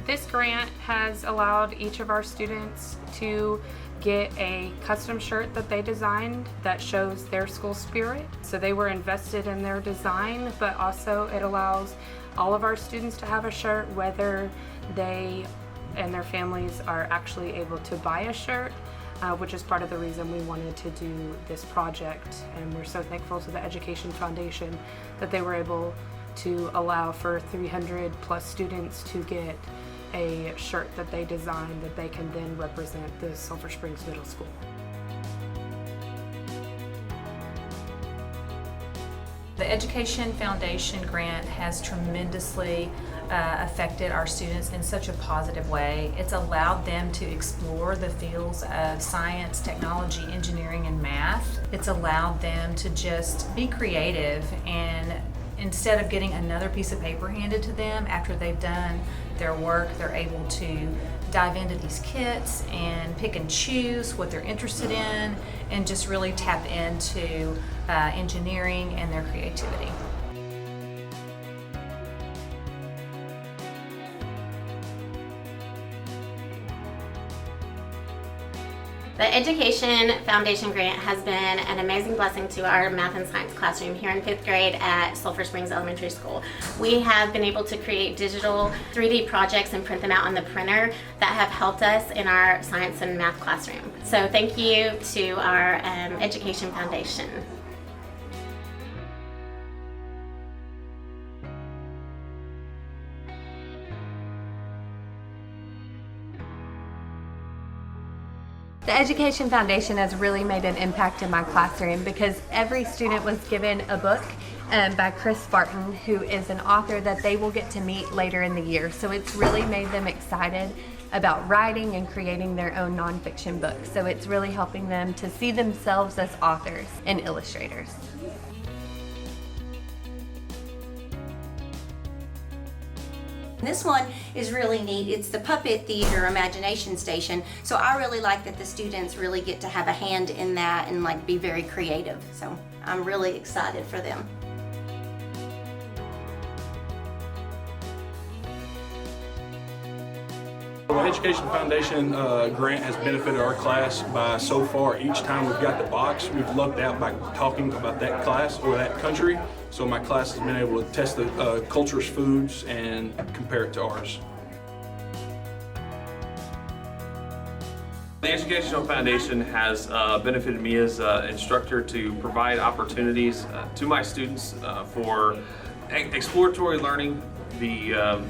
This grant has allowed each of our students to get a custom shirt that they designed that shows their school spirit. So they were invested in their design, but also it allows all of our students to have a shirt, whether they and their families are actually able to buy a shirt, which is part of the reason we wanted to do this project. And we're so thankful to the Education Foundation that they were able to allow for 300 plus students to get a shirt that they designed that they can then represent the Sulphur Springs Middle School. The Education Foundation grant has tremendously affected our students in such a positive way. It's allowed them to explore the fields of science, technology, engineering, and math. It's allowed them to just be creative, and instead of getting another piece of paper handed to them after they've done their work, they're able to dive into these kits and pick and choose what they're interested in and just really tap into engineering and their creativity. The Education Foundation grant has been an amazing blessing to our math and science classroom here in 5th grade at Sulphur Springs Elementary School. We have been able to create digital 3D projects and print them out on the printer that have helped us in our science and math classroom. So thank you to our Education Foundation. The Education Foundation has really made an impact in my classroom because every student was given a book by Chris Spartan, who is an author that they will get to meet later in the year. So it's really made them excited about writing and creating their own nonfiction books. So it's really helping them to see themselves as authors and illustrators. This one is really neat. It's the Puppet Theater Imagination Station. So I really like that the students really get to have a hand in that and like be very creative. So I'm really excited for them. The Education Foundation grant has benefited our class by so far each time we've got the box, we've lucked out by talking about that class or that country. So my class has been able to test the culture's foods and compare it to ours. The Educational Foundation has benefited me as an instructor to provide opportunities to my students for exploratory learning. The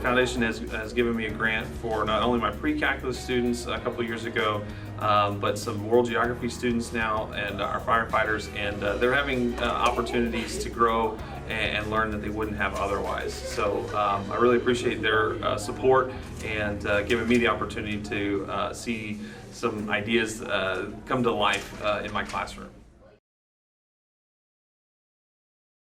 foundation has given me a grant for not only my pre-calculus students a couple years ago, but some world geography students now and our firefighters, and they're having opportunities to grow and learn that they wouldn't have otherwise. So I really appreciate their support and giving me the opportunity to see some ideas come to life in my classroom.